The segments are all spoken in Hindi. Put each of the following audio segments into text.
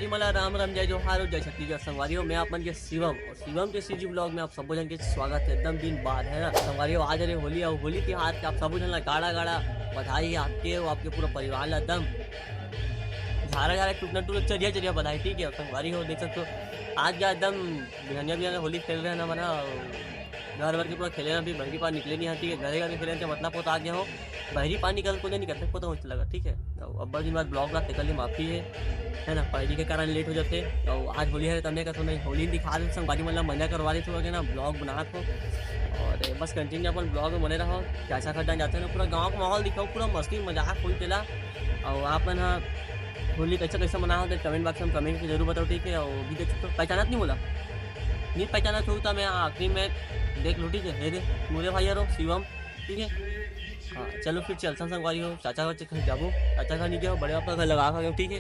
मला राम राम जय जोहार और जय छत्तीसगढ़ संगवारियों। मैं अपन के शिवम और शिवम के सीजी ब्लॉग में आप सबो जन के स्वागत है। एकदम दिन बाद है ना संगवारियों, आज अरे होली और होली के हाथ के आप सबो जन ला गाड़ा गाड़ा बधाई आपके और आपके पूरा परिवार ला एकदम झारा झारा टूटना टूट चरिया चरिया बधाई। ठीक है संगवारी हो, देख सकते हो आज क्या एकदम बिहनिया बिहनिया होली खेल रहे हैं ना मना, घर भर के पूरा खेले ना, अभी बहरी पार निकले नहीं आती है, घरे घर खेले मतलब पोता आ गया हो बहरी पार निकल को नहीं करते पोता मुझे लगा। ठीक है अब दिन बाद ब्लॉग ला निकल माफी है ना, पढ़ाई के कारण लेट हो जाते। और आज होली है तमने का तो नहीं होली दिखा दे संगवारी मतलब मजा करवा दे थोड़ा ना ब्लॉग बना को, और बस कंटिन्यू अपन ब्लॉग में बने रहो। कैसा खड्डा जाते हैं ना, पूरा गाँव का माहौल दिखाओ, पूरा मस्ती मजाक कोई चला। और आप हाँ होली कैसा कैसा मना हो तो कमेंट बॉक्स में कमेंट की जरूर बताओ। ठीक है और भी देख सकते पहचाना नहीं बोला नहीं पहचाना छोड़ता मैं आखिरी में देख लो। ठीक है हे दे मोरे भाई यारो शिवम। ठीक है हाँ चलो फिर चलता संगवारी हो, चाचा घर जाबो, चाचा घर नहीं गया बड़े आपका घर लगा खा। ठीक है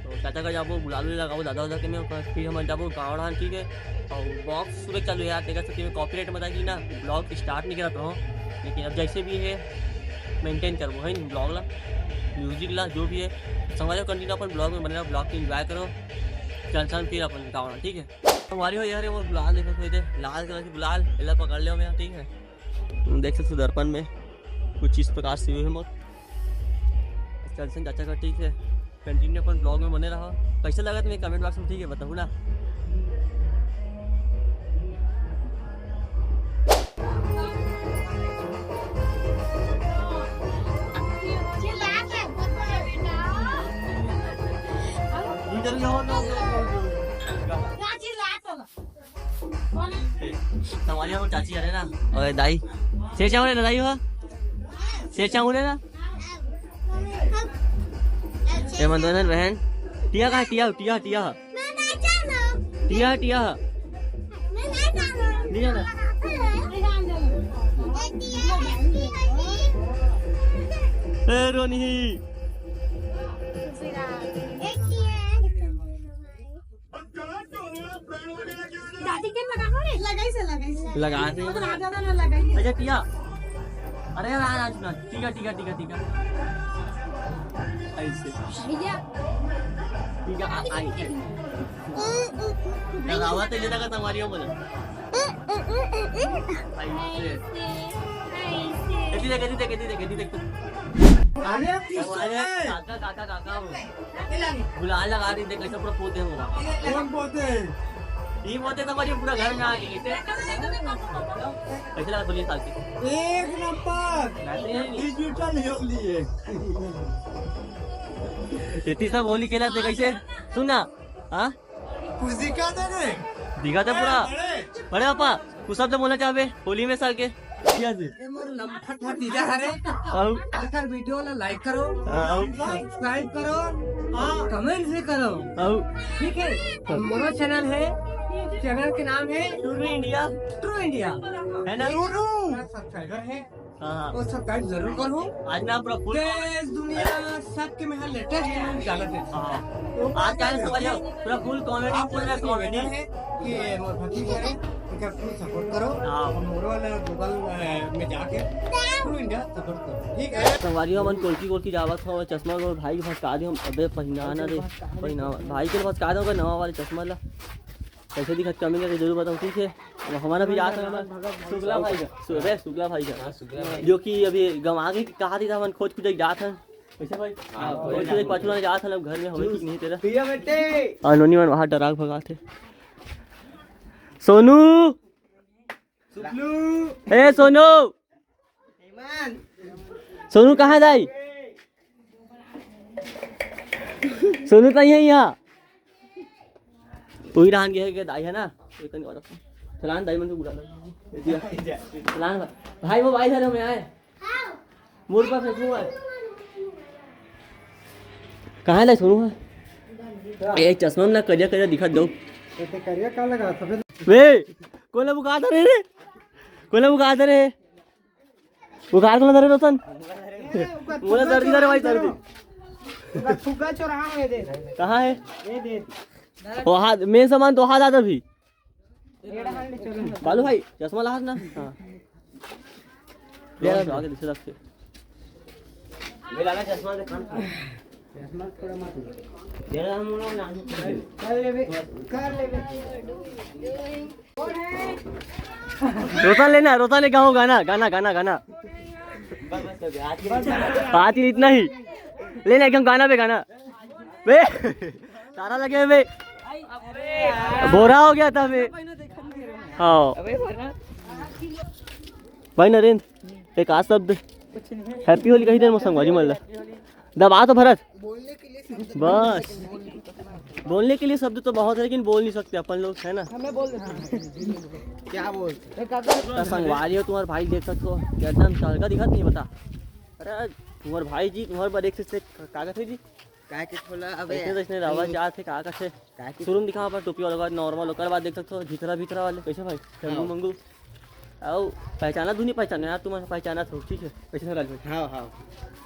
तो चाचा का जाबो गुलाल लगाओ दादा दादा के में, फिर हम जाबो गाँव डान। ठीक है और बॉक्स सुबह चालू यार देखा सकते मैं कॉपीराइट बताई ना ब्लॉग स्टार्ट नहीं करता हूँ, लेकिन अब जैसे भी है मेंटेन करबो है ब्लॉग ला म्यूजिक ला जो भी है संगवारी कंटिन्यू अपन ब्लॉग में बने रहो, ब्लॉग को एंजॉय करो। चल फिर अपन गाँव। ठीक है हमारी हो यार वो गुलाल देखो थे लाल कलर की गुलाल एला पकड़ लिया मैं। ठीक है देख सकते दर्पण में कुछ इस प्रकार से हुए हम चल से चाचा का। ठीक है कंटिन्यू अपन ब्लॉग में बने रहो, कैसा लगा तुम्हें कमेंट बॉक्स में। ठीक है बताओ ना। हमारे वो चाची आ रहे ना, और दाई शेर चाहू ना दाई हो शेर चाहू ना ये मंदन बहन टिया का टिया टिया टिया टिया टिया नहीं ना रोनी लगा अच्छा टिया अरे यार टीका टीका टीका टीका ऐसे टीका आई लगावा तो लेता का तुम्हारी हो बोले ऐसे कैसी देख काका काका काका गुलाल लगा दी देख कैसे पूरा पोते होगा कौन पोते ये मोते तो मुझे पूरा घर में आ गई थे कैसे लगा बोलिए साल की एक नंबर डिजिटल होली है इतनी सब होली खेला थे कैसे सुना हाँ कुछ दिखा दे पूरा बड़े पापा कुछ शब्द बोलना चाहे होली में साल के वीडियो लाइक करो सब्सक्राइब करो कमेंट भी करो। ठीक है हमारा चैनल है, चैनल के नाम है ट्रू इंडिया है ना, सब्सक्राइबर है तो सब्सक्राइब जरूर करो। आज ना पूरा देश दुनिया सबके में लेटेस्ट डाला थे आज का पूरा फुल कॉमेडी है कि भक्ति करे सपोर्ट करो गूगल में जाके ट्रू इंडिया सपोर्ट करो। ठीक है संगवारी मन कोलकी जावत हो चश्मा को भाई के फटका दे हम अबे पहनाना दे पहना भाई के फटका दो नवा वाले चश्मा ला कैसे दिखत कमी करके जरूर बताऊँ। ठीक है हमारा भी याद है शुक्ला भाई का जो कि अभी गंवा के कहा थी मन खोज कुछ जात है कैसे भाई खोज पाछू जात है घर में हमें नहीं तेरा अनोनी मन वहाँ डराक भगा थे सोनू ए सोनू कहाँ दाई सोनू तो यही यहाँ वही रहन गया दाई है ना चलान दाई मन से बुला चलान भाई वो भाई घर में आए मोर पर फेंकू है कहाँ ला सोनू है ये चश्मा ना करिया दिखा दो करिया का लगा सफेद वे कोला बुखार धरे रे कोला बुखार धरे बुखार कोला धरे रोशन मोला सर्दी धरे भाई सर्दी फुग्गा चौराहा में दे कहाँ है ये दे वो हाथ मेन सामान तो हाथ आता भी बालू भाई चश्मा ला ना हाँ ले आगे दूसरे रख के ले लाना चश्मा दे रोता लेना, रोता ले गाओ गाना गाना गाना गाना। बात ही इतना ही लेना, एकदम गाना पे गाना बे सारा लगे बे, बोरा हो गया था बे। हाँ भाई नरेंद्र एक आज शब्द हैप्पी होली कही देर मौसम वाजी मल्ला दबा तो भरत बस। बोलने के लिए शब्द तो बहुत है लेकिन बोल नहीं सकते अपन लोग, है ना। हमें बोल क्या बोलते संगवारी हो तुम्हारे भाई, देख सकते हो एकदम चलका दिखत नहीं बता। अरे तुम्हारे भाई जी तुम्हारे पर एक से कागज है जी काय के खोला अबे इसने रवा चाह थे कागज है शुरू दिखा पर टोपी वाला नॉर्मल होकर बाद देख सकते हो भीतरा भीतरा वाले कैसे भाई मंगू मंगू आओ पहचाना तू नहीं पहचाना यार, तुम्हारा पहचाना था ठीक है कैसे लगा भाई। हाँ हाँ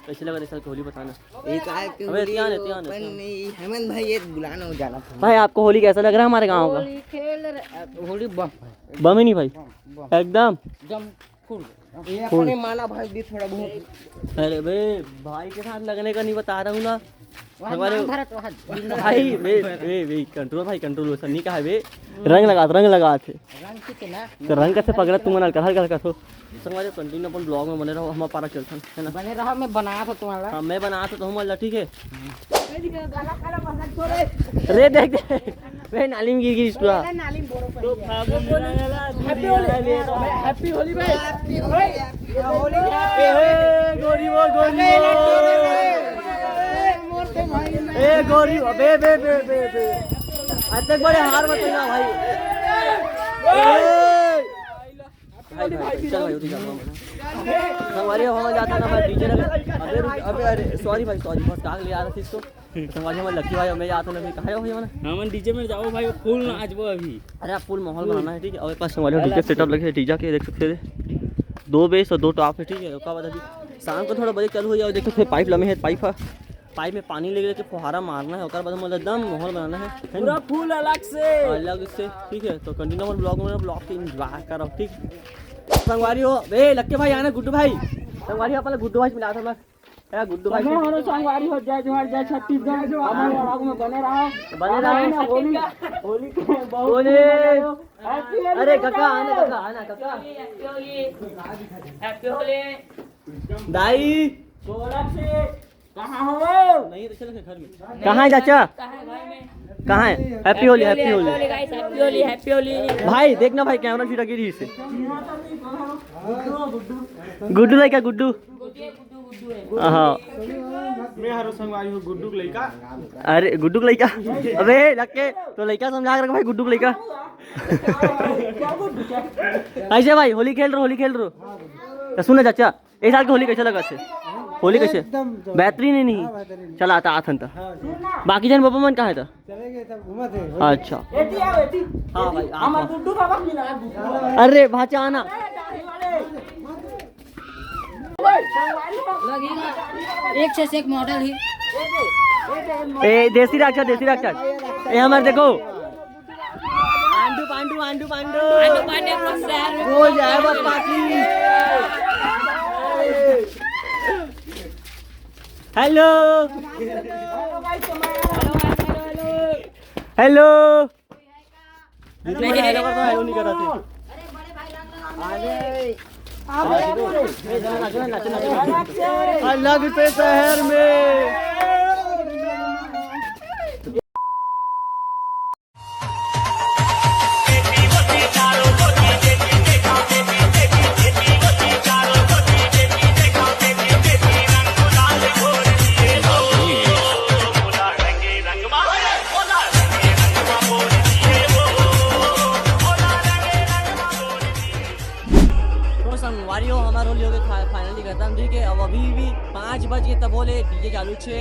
कैसे लगा सर होली बताना। एक आए के अबे त्यान नहीं हेमंत भाई ये बुलाना हो जाना था भाई। आपको होली कैसा लग रहा है हमारे गाँव का? होली बम बम ही नहीं भाई एकदम ये अपने माना भाई भी थोड़ा बहुत। अरे बे भाई के साथ लगने का नहीं बता रहा हूँ ना हमारे भाई वे कंट्रोल भाई कंट्रोल वैसा नहीं कहा है बे। रंग लगा थे तो रंग कैसे पकड़ा तुम हल्का हल्का तो हमारे कंटिन्यू अपन ब्लॉग में बने रहो, हमारा पारा चलता है ना। बने रहो, मैं बनाया था तुम्हारा। हाँ मैं बनाया था तो हम ठीक है। अरे देख वे नाली में गिर इसको हैप्पी होली भाई। ए गोरी बे बे बे बे बे आज तक बड़े हार मत ना भाई। चल भाई उठी जाओ संगवारी हो जाता ना भाई डीजे लगे। अबे अरे सॉरी भाई सॉरी बहुत काग ले आ रहा थी इसको संगवारी में लकी भाई मैं जाता ना कहा हो भाई मैंने हम डीजे में जाओ भाई फुल नाच वो अभी। अरे आप फुल माहौल बनाना है ठीक है। और पास संगवारी डीजे सेटअप लगे डीजे के देख सकते थे 2 बेस और 2 टॉप है ठीक है। उसका बाद अभी शाम को थोड़ा बजे चालू हो जाओ देख सकते पाइप लमे है पाइप में पानी लेके फुहारा मारना है और बाद मतलब एकदम माहौल बनाना है पूरा फुल अलग से ठीक है। तो कंटिन्यू अपन ब्लॉग के एंजॉय करो ठीक। संगवारी हो बे लक्के भाई आना गुड्डू भाई संगवारी अपन गुड्डू भाई मिला था यार गुड्डू भाई हमारे संगवारी हो जाए जय छत्तीसगढ़ जो हमारे ब्लॉग में बने रहो होली के बोले। अरे काका आना काका हैप्पी होली दाई से कहाँ हो नहीं तो चलो घर में। कहाँ है चाचा कहाँ है? हैप्पी होली भाई देखना भाई कैमरा फिर गिरी इसे गुड्डू लड़का गुड्डू हाँ मैं हरो संगवारी हूँ गुड्डू लड़का। अरे गुड्डू लड़का अबे लगे तो लड़का समझा कर भाई गुड्डू लड़का ऐसे भाई होली खेल रहे तो सुना चाचा एक साल की होली कैसे लगा होली कैसे बेहतरीन है नहीं चला आता आथन था बाकी जन बाबा मन कहा था अच्छा हाँ भाई अरे भाचा आना एक से एक मॉडल ही ए देसी राक्षस ए हमारे देखो आंडू पांडू हो जाए बापा की। हेलो हेलो नहीं कर रहा थे। अलग से शहर में हमारा होली हो गया फाइनली खत्म ठीक है। अब अभी भी 5 बज गए तब बोले डीजे चालू छे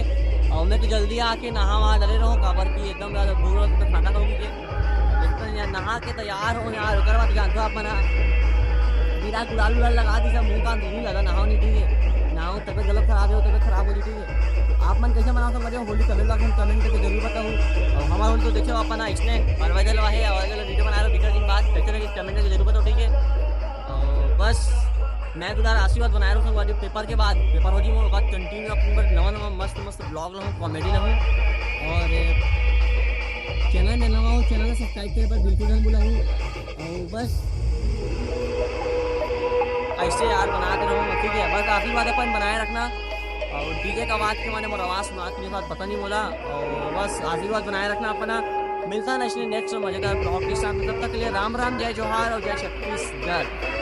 और मैं तो जल्दी आके नहा वहाँ डरे रहो काबर की एकदम ज़्यादा भूख तो खाना खाऊंगी लेकिन नहा के तैयार हो यार ओकर बाद जानते हो आप मना मेरा गुलाल लगा दी सब मुँह कान दोनों ज़्यादा नहाओ नहीं ठीक है। नहाओ तबियत गलत खराब हो तबियत खराब हो जी ठीक है। आप मन कैसे मनाओ तो होली कमेंट बॉक्स में कमेंट करके जरूर बताऊँ। और हमारा होली तो देखो अपना स्नैक और वजल है वीडियो बना रहे हो 20 दिन बाद कैसे लगे कमेंट करके जरूर बताओ ठीक है। बस मैं तो यार आशीर्वाद बनाए रखूँ संगवारी पेपर के बाद पेपर हो जी मैं बात कंटिन्यू अपन पर नवा नवा मस्त मस्त ब्लॉग रहूँ कॉमेडी रहूँ और चैनल में नवा हो चैनल को सब्सक्राइब करे पर बिल्कुल नहीं बुलाऊँ और बस ऐसे यार बनाते रहूँ ठीक है बस आशीर्वाद अपन बनाए रखना और डीजे का आवाज़ के माने मोर आवाज़ सुना के बाद पता नहीं बोला और बस आशीर्वाद बनाए रखना अपना मिलता है नेक्स्ट मजेदार ब्लॉग के साथ तब तक के लिए राम राम जय जोहार और जय छत्तीसगढ़।